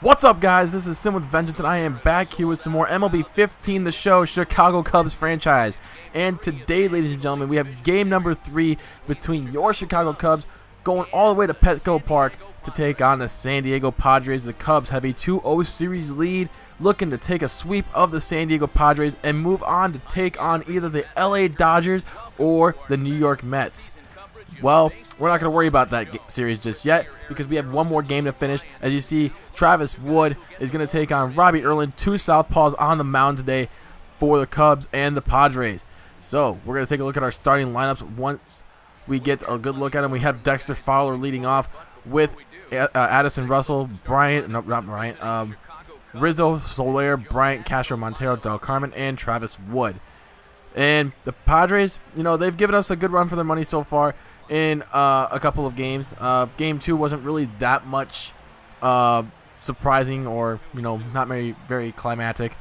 What's up, guys? This is Sim with Vengeance, and I am back here with some more MLB 15 The Show Chicago Cubs franchise. And today, ladies and gentlemen, we have game number 3 between your Chicago Cubs going all the way to Petco Park to take on the San Diego Padres. The Cubs have a 2-0 series lead, looking to take a sweep of the San Diego Padres and move on to take on either the LA Dodgers or the New York Mets. Well, we're not going to worry about that series just yet because we have one more game to finish. As you see, Travis Wood is going to take on Robbie Erlin, two southpaws on the mound today for the Cubs and the Padres. So we're going to take a look at our starting lineups once we get a good look at them. We have Dexter Fowler leading off with Addison Russell, Rizzo, Soler, Bryant, Castro, Montero, Del Carmen, and Travis Wood. And the Padres, you know, they've given us a good run for their money so far in a couple of games. Game 2 wasn't really that much surprising or, you know, not very climactic.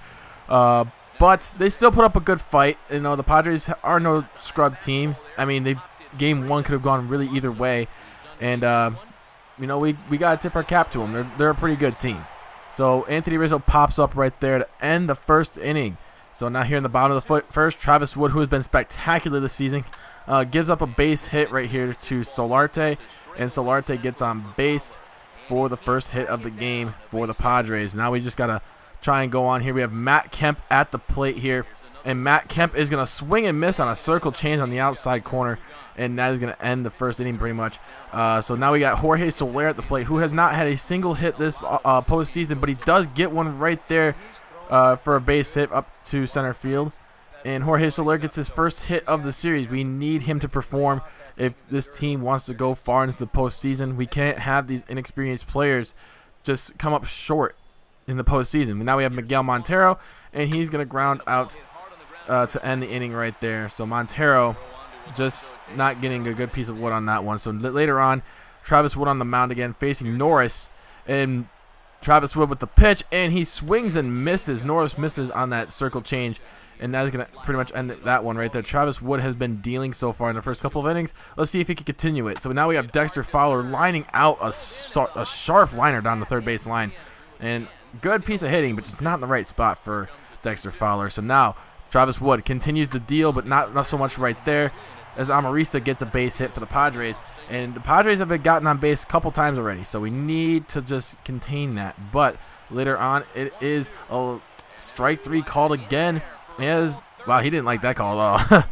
But they still put up a good fight. You know, the Padres are no scrub team. I mean, game 1 could have gone really either way. And, you know, we got to tip our cap to them. They're a pretty good team. So Anthony Rizzo pops up right there to end the first inning. So now here in the bottom of the first, Travis Wood, who has been spectacular this season, gives up a base hit right here to Solarte, and Solarte gets on base for the first hit of the game for the Padres. Now we just got to try and go on here. We have Matt Kemp at the plate here, and Matt Kemp is going to swing and miss on a circle change on the outside corner, and that is going to end the first inning pretty much. So now we got Jorge Soler at the plate, who has not had a single hit this postseason, but he does get one right there for a base hit up to center field. And Jorge Soler gets his first hit of the series. We need him to perform if this team wants to go far into the postseason. We can't have these inexperienced players just come up short in the postseason. Now we have Miguel Montero, and he's going to ground out to end the inning right there. So Montero just not getting a good piece of wood on that one. So later on, Travis Wood on the mound again facing Norris, and Travis Wood with the pitch, and he swings and misses. Norris misses on that circle change, and that is going to pretty much end that one right there. Travis Wood has been dealing so far in the first couple of innings. Let's see if he can continue it. So now we have Dexter Fowler lining out a sharp liner down the third base line. And good piece of hitting, but just not in the right spot for Dexter Fowler. So now Travis Wood continues to deal, but not so much right there, as Amarista gets a base hit for the Padres. And the Padres have gotten on base a couple times already, so we need to just contain that. But later on, it is a strike 3 called again. Wow, he didn't like that call at all.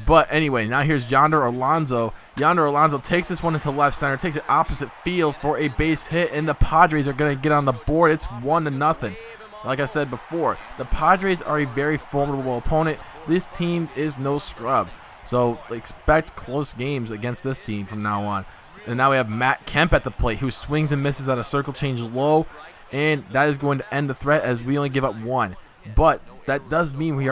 But anyway, now here's Jondor Alonso. Jondor Alonso takes this one into left center, takes it opposite field for a base hit, and the Padres are going to get on the board. It's 1-0. Like I said before, the Padres are a very formidable opponent. This team is no scrub. So expect close games against this team from now on. And now we have Matt Kemp at the plate, who swings and misses at a circle change low, and that is going to end the threat as we only give up 1. But that does mean we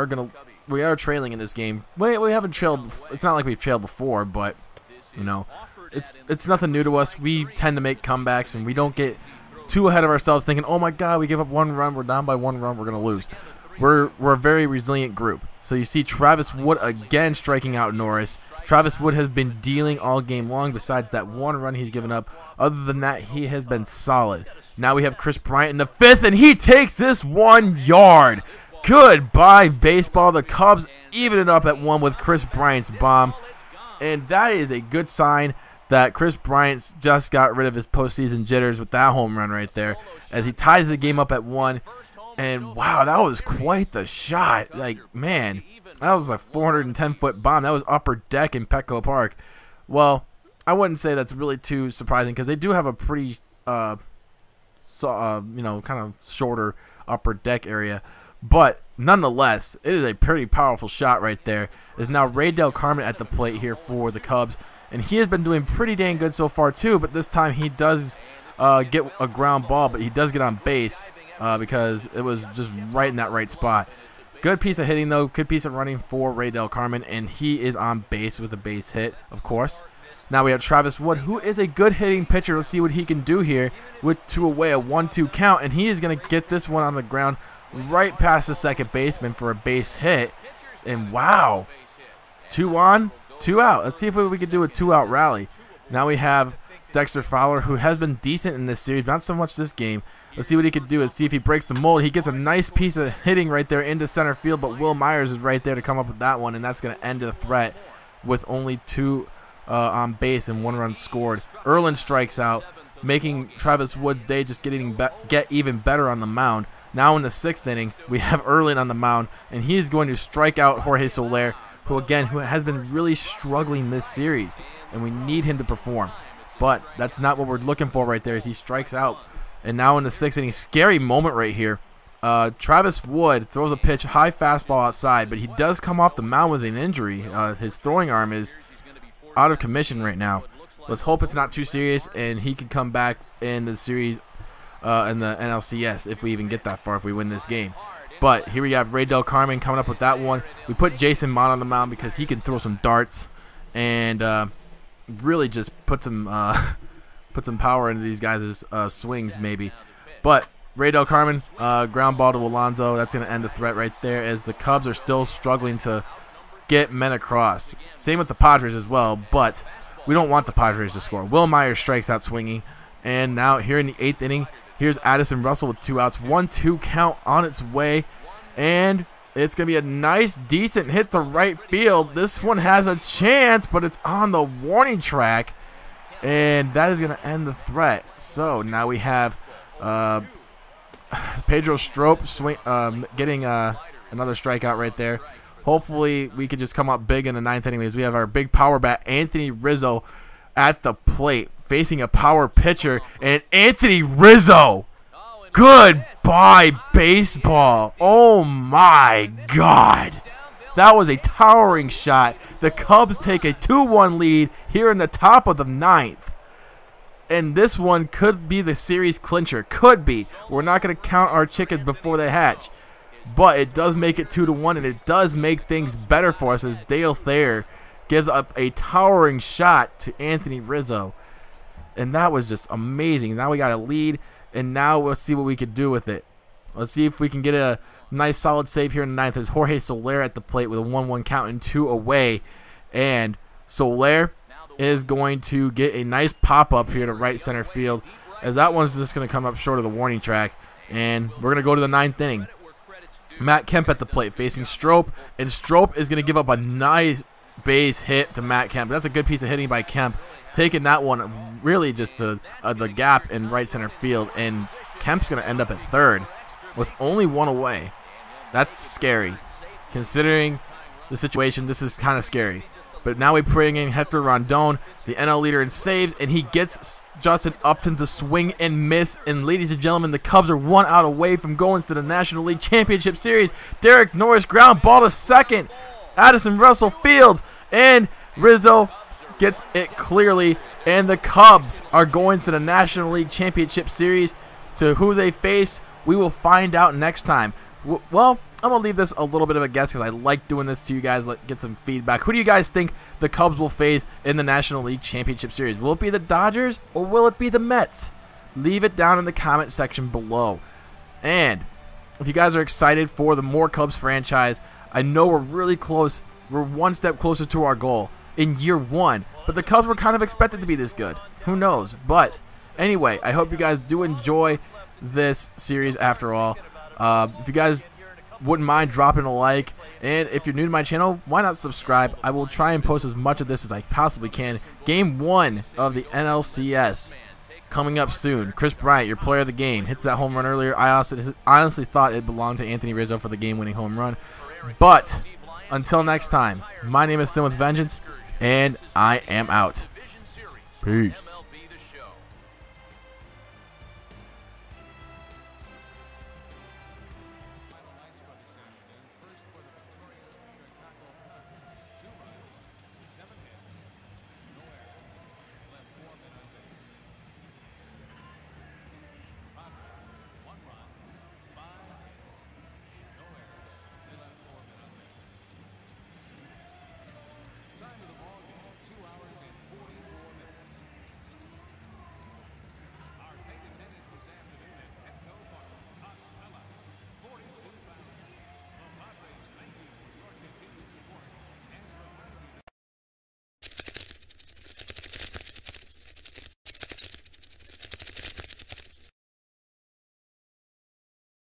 are trailing in this game. We haven't trailed. It's not like we've trailed before, but you know, it's nothing new to us. We tend to make comebacks, and we don't get too ahead of ourselves thinking, oh my God, we give up 1 run, we're down by 1 run, we're gonna lose. We're a very resilient group. So you see Travis Wood again striking out Norris. Travis Wood has been dealing all game long besides that 1 run he's given up. Other than that, he has been solid. Now we have Chris Bryant in the 5th, and he takes this 1 yard. Goodbye, baseball. The Cubs even it up at 1 with Chris Bryant's bomb. And that is a good sign that Chris Bryant just got rid of his postseason jitters with that home run right there, as he ties the game up at 1. And wow, that was quite the shot. Like, man, that was a 410-foot bomb. That was upper deck in Petco Park. Well, I wouldn't say that's really too surprising because they do have a pretty, you know, kind of shorter upper deck area. But nonetheless, it is a pretty powerful shot right there. There's now Del Carmen at the plate here for the Cubs, and he has been doing pretty dang good so far too. But this time he does get a ground ball, but he does get on base. Because it was just right in that right spot. Good piece of hitting, though. Good piece of running for Del Carmen, and he is on base with a base hit, of course. Now we have Travis Wood, who is a good hitting pitcher. Let's see what he can do here with 2 away, a 1-2 count, and he is going to get this one on the ground right past the second baseman for a base hit. And wow, 2 on, 2 out. Let's see if we can do a 2-out rally. Now we have Dexter Fowler, who has been decent in this series, not so much this game. Let's see what he could do. Let's see if he breaks the mold. He gets a nice piece of hitting right there into center field, but Will Myers is right there to come up with that one, and that's going to end the threat with only 2 on base and 1 run scored. Erlin strikes out, making Travis Wood's day just get even better on the mound. Now in the 6th inning, we have Erlin on the mound, and he is going to strike out Jorge Soler, who has been really struggling this series, and we need him to perform. But that's not what we're looking for right there, as he strikes out. And now in the 6th inning, scary moment right here. Travis Wood throws a pitch, high fastball outside, but he does come off the mound with an injury. His throwing arm is out of commission right now. Let's hope it's not too serious and he can come back in the series in the NLCS if we even get that far, if we win this game. But here we have Ray Del Carmen coming up with that one. We put Jason Mott on the mound because he can throw some darts and really just put some power into these guys' swings maybe. But Ray Del Carmen, ground ball to Alonso. That's going to end the threat right there, as the Cubs are still struggling to get men across. Same with the Padres as well, but we don't want the Padres to score. Will Myers strikes out swinging. And now here in the 8th inning, here's Addison Russell with 2 outs. 1-2 count on its way. And it's going to be a nice, decent hit to right field. This one has a chance, but it's on the warning track. And that is going to end the threat. So now we have Pedro Strop getting another strikeout right there. Hopefully we could just come up big in the 9th inning, as we have our big power bat Anthony Rizzo at the plate facing a power pitcher. And Anthony Rizzo, goodbye baseball. Oh my God. That was a towering shot. The Cubs take a 2-1 lead here in the top of the 9th. And this one could be the series clincher. Could be. We're not going to count our chickens before they hatch. But it does make it 2-1, and it does make things better for us, as Dale Thayer gives up a towering shot to Anthony Rizzo. And that was just amazing. Now we got a lead, and now let's see what we could do with it. Let's see if we can get a nice solid save here in the 9th, as Jorge Soler at the plate with a 1-1 count and 2 away. And Soler is going to get a nice pop-up here to right center field, as that one's just going to come up short of the warning track. And we're going to go to the 9th inning. Matt Kemp at the plate facing Strop, and Strop is going to give up a nice base hit to Matt Kemp. That's a good piece of hitting by Kemp, taking that one really just to the gap in right center field, and Kemp's going to end up at 3rd with only 1 away. That's scary. Considering the situation, this is kind of scary. But now we bring in Hector Rondon, the NL leader in saves, and he gets Justin Upton to swing and miss. And ladies and gentlemen, the Cubs are 1 out away from going to the National League Championship Series. Derek Norris ground ball to 2nd. Addison Russell fields, and Rizzo gets it clearly. And the Cubs are going to the National League Championship Series. To who they face, we will find out next time. Well, I'm going to leave this a little bit of a guess, because I like doing this to you guys, get some feedback. Who do you guys think the Cubs will face in the National League Championship Series? Will it be the Dodgers, or will it be the Mets? Leave it down in the comment section below. And if you guys are excited for the More Cubs franchise, I know we're really close. We're 1 step closer to our goal in year 1. But the Cubs were kind of expected to be this good. Who knows? But anyway, I hope you guys do enjoy this series after all. If you guys wouldn't mind dropping a like, and if you're new to my channel, why not subscribe? I will try and post as much of this as I possibly can. Game 1 of the NLCS coming up soon. Chris Bryant, your player of the game, hits that home run earlier. I honestly thought it belonged to Anthony Rizzo for the game-winning home run. But until next time, my name is Sin with Vengeance, and I am out. Peace.